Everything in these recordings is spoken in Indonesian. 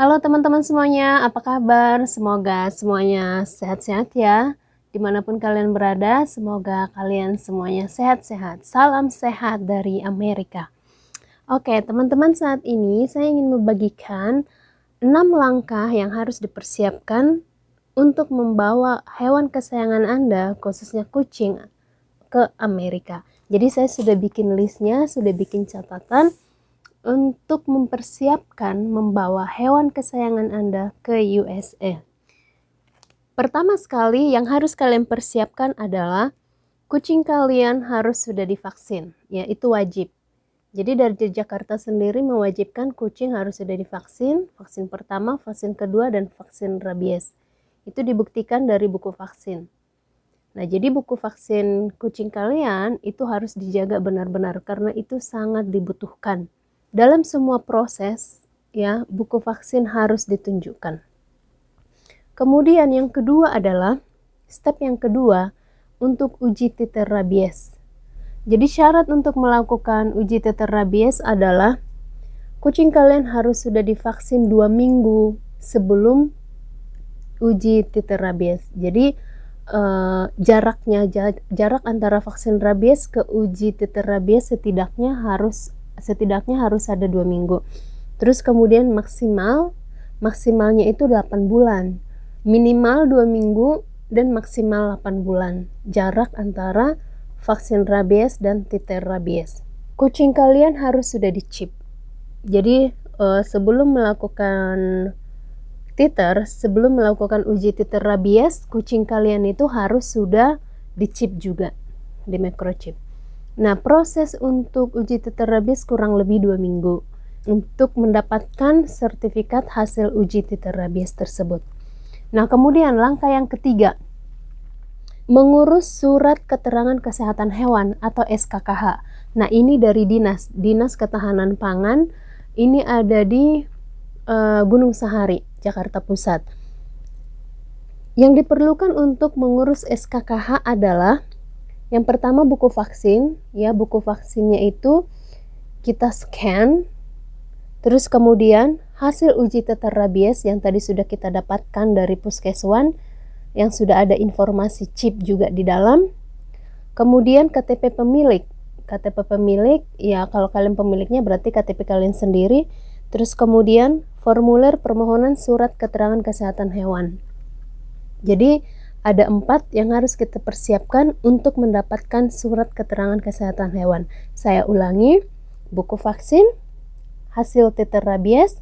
Halo teman-teman semuanya, apa kabar? Semoga semuanya sehat-sehat ya. Dimanapun kalian berada, semoga kalian semuanya sehat-sehat. Salam sehat dari Amerika. Oke, teman-teman, saat ini saya ingin membagikan 6 langkah yang harus dipersiapkan untuk membawa hewan kesayangan Anda, khususnya kucing, ke Amerika. Jadi saya sudah bikin listnya, sudah bikin catatan untuk mempersiapkan membawa hewan kesayangan Anda ke USA. Pertama sekali yang harus kalian persiapkan adalah kucing kalian harus sudah divaksin, ya itu wajib. Jadi dari Jakarta sendiri mewajibkan kucing harus sudah divaksin, vaksin pertama, vaksin kedua, dan vaksin rabies. Itu dibuktikan dari buku vaksin. Nah, jadi buku vaksin kucing kalian itu harus dijaga benar-benar karena itu sangat dibutuhkan. Dalam semua proses, ya, buku vaksin harus ditunjukkan. Kemudian yang kedua adalah, step yang kedua untuk uji titer rabies. Jadi syarat untuk melakukan uji titer rabies adalah kucing kalian harus sudah divaksin 2 minggu sebelum uji titer rabies. Jadi jarak antara vaksin rabies ke uji titer rabies setidaknya harus ada 2 minggu. Terus kemudian maksimalnya itu 8 bulan. Minimal 2 minggu dan maksimal 8 bulan. Jarak antara vaksin rabies dan titer rabies. Kucing kalian harus sudah dicip. Jadi sebelum melakukan uji titer rabies, kucing kalian itu harus sudah dicip juga, di microchip. Nah, proses untuk uji titer rabies kurang lebih 2 minggu untuk mendapatkan sertifikat hasil uji titer rabies tersebut. Nah, kemudian langkah yang ketiga, mengurus surat keterangan kesehatan hewan atau SKKH. Nah, ini dari Dinas Ketahanan Pangan. Ini ada di Gunung Sahari, Jakarta Pusat. Yang diperlukan untuk mengurus SKKH adalah yang pertama buku vaksin, ya, buku vaksinnya itu kita scan, terus kemudian hasil uji titer rabies yang tadi sudah kita dapatkan dari Puskeswan, yang sudah ada informasi chip juga di dalam. Kemudian KTP pemilik, ya kalau kalian pemiliknya berarti KTP kalian sendiri. Terus kemudian formulir permohonan surat keterangan kesehatan hewan. Jadi ada 4 yang harus kita persiapkan untuk mendapatkan surat keterangan kesehatan hewan. Saya ulangi, buku vaksin, hasil titer rabies,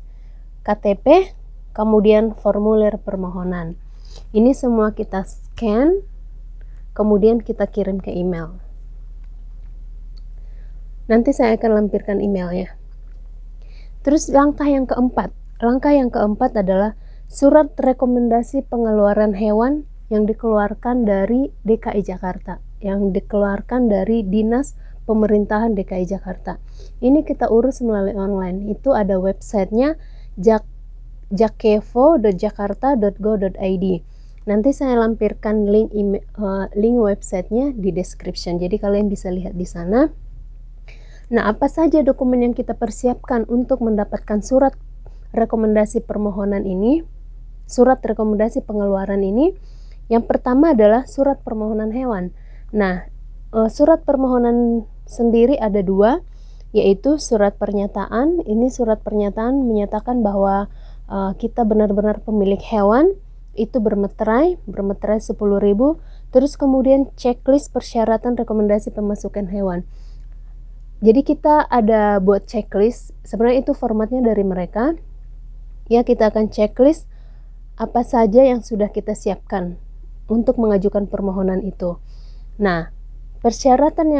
KTP, kemudian formulir permohonan. Ini semua kita scan, kemudian kita kirim ke email. Nanti saya akan lampirkan emailnya. Terus langkah yang keempat adalah surat rekomendasi pengeluaran hewan yang dikeluarkan dari DKI Jakarta, yang dikeluarkan dari Dinas Pemerintahan DKI Jakarta. Ini kita urus melalui online. Itu ada websitenya jakevo.jakarta.go.id. Nanti saya lampirkan link websitenya di description, jadi kalian bisa lihat di sana. Nah, apa saja dokumen yang kita persiapkan untuk mendapatkan surat rekomendasi permohonan ini, surat rekomendasi pengeluaran ini? Yang pertama adalah surat permohonan hewan. Nah, surat permohonan sendiri ada 2, yaitu surat pernyataan. Ini surat pernyataan menyatakan bahwa kita benar-benar pemilik hewan, itu bermeterai 10.000. Terus kemudian checklist persyaratan rekomendasi pemasukan hewan. Jadi kita ada buat checklist, sebenarnya itu formatnya dari mereka. Ya, kita akan checklist apa saja yang sudah kita siapkan untuk mengajukan permohonan itu. Nah, persyaratan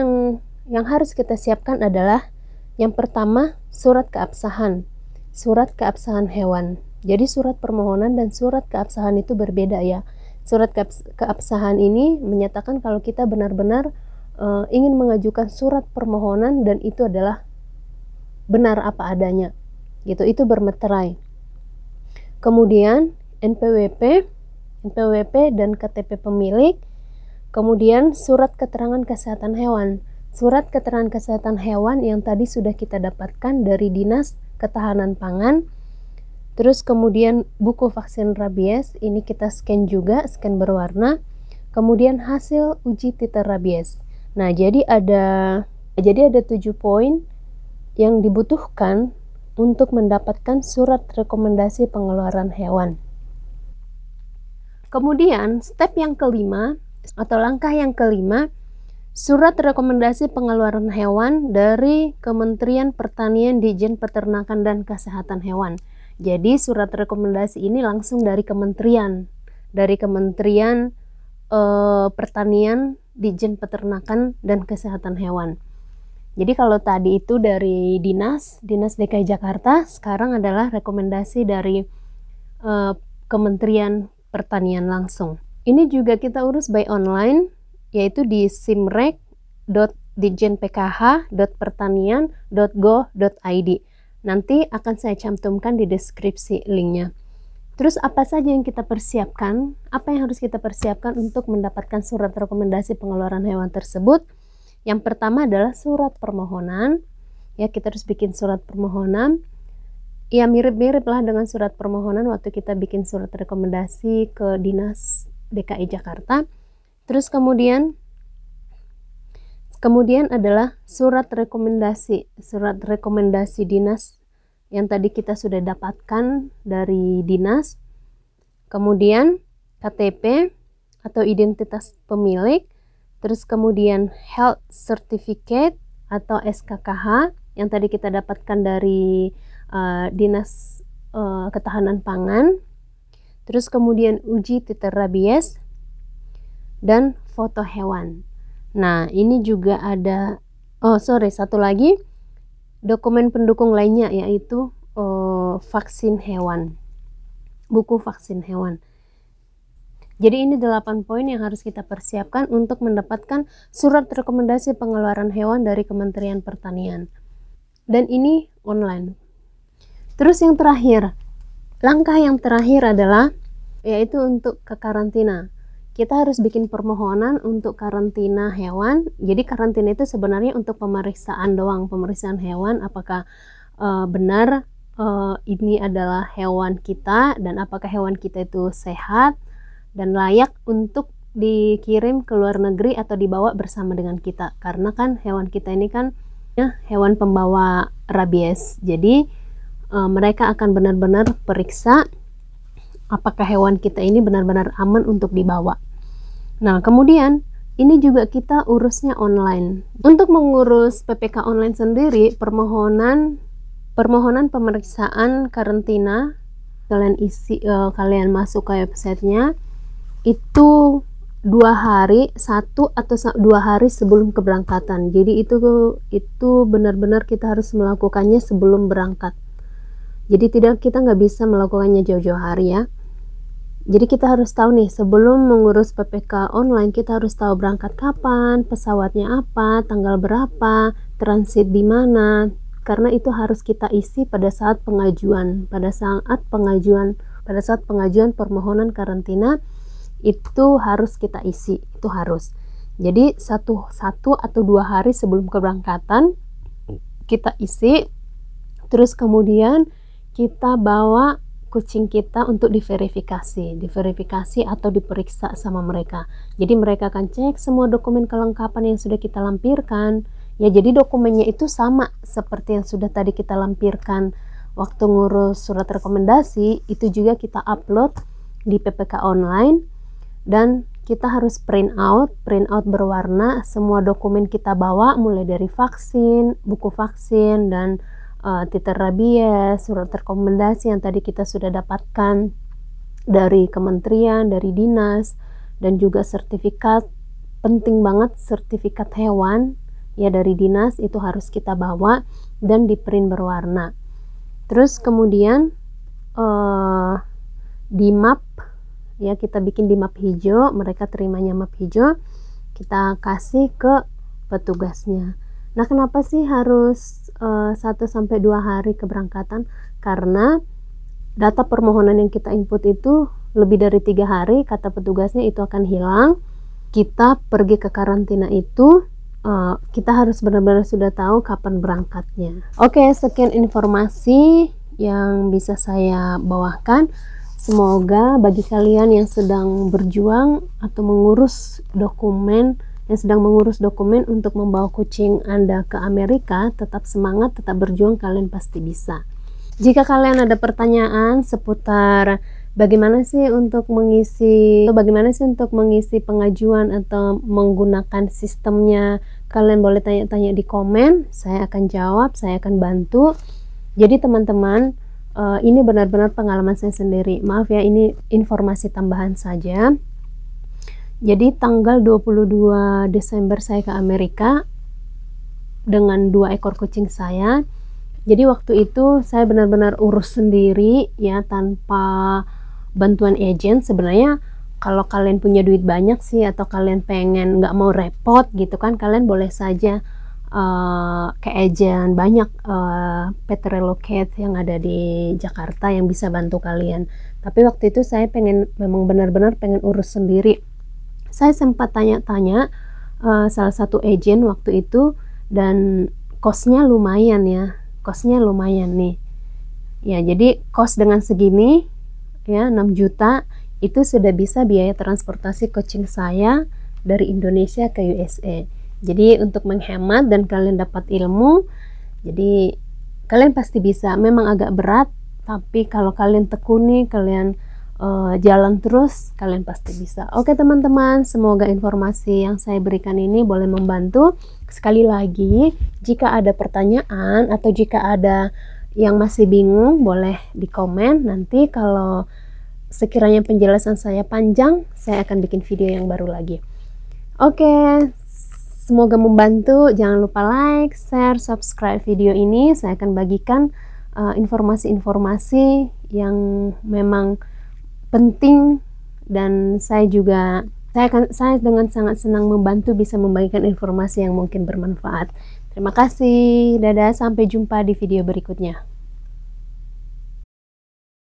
yang harus kita siapkan adalah yang pertama, surat keabsahan hewan. Jadi surat permohonan dan surat keabsahan itu berbeda ya. Surat keabsahan ini menyatakan kalau kita benar-benar ingin mengajukan surat permohonan dan itu adalah benar apa adanya. Gitu, itu bermeterai. Kemudian NPWP dan KTP pemilik. Kemudian surat keterangan kesehatan hewan. Surat keterangan kesehatan hewan yang tadi sudah kita dapatkan dari Dinas Ketahanan Pangan. Terus kemudian buku vaksin rabies, ini kita scan juga, scan berwarna. Kemudian hasil uji titer rabies. Nah, jadi ada 7 poin yang dibutuhkan untuk mendapatkan surat rekomendasi pengeluaran hewan. Kemudian step yang kelima atau langkah yang kelima, surat rekomendasi pengeluaran hewan dari Kementerian Pertanian, Ditjen Peternakan dan Kesehatan Hewan. Jadi surat rekomendasi ini langsung dari Kementerian Pertanian, Ditjen Peternakan dan Kesehatan Hewan. Jadi kalau tadi itu dari Dinas DKI Jakarta, sekarang adalah rekomendasi dari Kementerian Pertanian langsung. Ini juga kita urus by online, yaitu di simrek.ditjenpkh.pertanian.go.id. Nanti akan saya cantumkan di deskripsi linknya. Terus apa saja yang kita persiapkan? Apa yang harus kita persiapkan untuk mendapatkan surat rekomendasi pengeluaran hewan tersebut? Yang pertama adalah surat permohonan. Ya, kita harus bikin surat permohonan. Ya, mirip-mirip lah dengan surat permohonan waktu kita bikin surat rekomendasi ke Dinas DKI Jakarta. Terus kemudian adalah surat rekomendasi dinas yang tadi kita sudah dapatkan dari dinas. Kemudian KTP atau identitas pemilik. Terus kemudian health certificate atau SKKH yang tadi kita dapatkan dari Dinas Ketahanan Pangan. Terus kemudian uji titer rabies dan foto hewan. Nah, ini juga ada satu lagi dokumen pendukung lainnya, yaitu vaksin hewan, buku vaksin hewan. Jadi ini 8 poin yang harus kita persiapkan untuk mendapatkan surat rekomendasi pengeluaran hewan dari Kementerian Pertanian. Dan ini online. Terus yang terakhir, langkah yang terakhir adalah yaitu untuk ke karantina. Kita harus bikin permohonan untuk karantina hewan. Jadi karantina itu sebenarnya untuk pemeriksaan doang, pemeriksaan hewan apakah benar ini adalah hewan kita dan apakah hewan kita itu sehat dan layak untuk dikirim ke luar negeri atau dibawa bersama dengan kita. Karena kan hewan kita ini kan hewan pembawa rabies. Jadi mereka akan benar-benar periksa apakah hewan kita ini benar-benar aman untuk dibawa. Nah, kemudian ini juga kita urusnya online. Untuk mengurus PPK online sendiri, permohonan pemeriksaan karantina kalian masuk ke websitenya itu 1 atau 2 hari sebelum keberangkatan. Jadi itu benar-benar kita harus melakukannya sebelum berangkat. Jadi kita nggak bisa melakukannya jauh-jauh hari ya. Jadi kita harus tahu nih, sebelum mengurus PPK online kita harus tahu berangkat kapan, pesawatnya apa, tanggal berapa, transit di mana. Karena itu harus kita isi pada saat pengajuan permohonan karantina, itu harus kita isi, itu harus. Jadi 1 atau 2 hari sebelum keberangkatan kita isi. Terus kemudian kita bawa kucing kita untuk diverifikasi atau diperiksa sama mereka. Jadi mereka akan cek semua dokumen kelengkapan yang sudah kita lampirkan. Ya, jadi dokumennya itu sama seperti yang sudah tadi kita lampirkan waktu ngurus surat rekomendasi, itu juga kita upload di PPK online dan kita harus print out berwarna semua dokumen kita bawa, mulai dari vaksin, buku vaksin dan titer rabies, surat rekomendasi yang tadi kita sudah dapatkan dari kementerian, dari dinas, dan juga sertifikat, penting banget sertifikat hewan ya dari dinas itu harus kita bawa dan di print berwarna. Terus kemudian di map ya, kita bikin di map hijau, mereka terimanya map hijau, kita kasih ke petugasnya. Nah, kenapa sih harus 1-2 hari keberangkatan? Karena data permohonan yang kita input itu lebih dari 3 hari, kata petugasnya itu akan hilang. Kita pergi ke karantina itu kita harus benar-benar sudah tahu kapan berangkatnya. Oke, sekian informasi yang bisa saya bawakan. Semoga bagi kalian yang sedang berjuang atau mengurus dokumen, untuk membawa kucing Anda ke Amerika, tetap semangat, tetap berjuang, kalian pasti bisa. Jika kalian ada pertanyaan seputar bagaimana sih untuk mengisi pengajuan atau menggunakan sistemnya, kalian boleh tanya-tanya di komen, saya akan jawab, saya akan bantu. Jadi teman-teman, ini benar-benar pengalaman saya sendiri. Maaf ya, ini informasi tambahan saja. Jadi tanggal 22 Desember saya ke Amerika dengan 2 ekor kucing saya. Jadi waktu itu saya benar-benar urus sendiri ya, tanpa bantuan agent. Sebenarnya kalau kalian punya duit banyak sih, atau kalian pengen nggak mau repot gitu kan, kalian boleh saja ke agent. Banyak pet relocate yang ada di Jakarta yang bisa bantu kalian. Tapi waktu itu saya memang benar-benar pengen urus sendiri. Saya sempat tanya-tanya salah satu agent waktu itu, dan kosnya lumayan nih ya. Jadi kos dengan segini ya, 6 juta itu sudah bisa biaya transportasi kucing saya dari Indonesia ke USA. Jadi untuk menghemat dan kalian dapat ilmu, jadi kalian pasti bisa. Memang agak berat, tapi kalau kalian tekuni, kalian jalan terus, kalian pasti bisa. Oke teman-teman, semoga informasi yang saya berikan ini boleh membantu. Sekali lagi, jika ada pertanyaan atau jika ada yang masih bingung, boleh di komen. Nanti kalau sekiranya penjelasan saya panjang, saya akan bikin video yang baru lagi. Oke, semoga membantu. Jangan lupa like, share, subscribe video ini. Saya akan bagikan informasi-informasi yang memang penting, dan saya dengan sangat senang membantu bisa membagikan informasi yang mungkin bermanfaat. Terima kasih. Dadah, sampai jumpa di video berikutnya.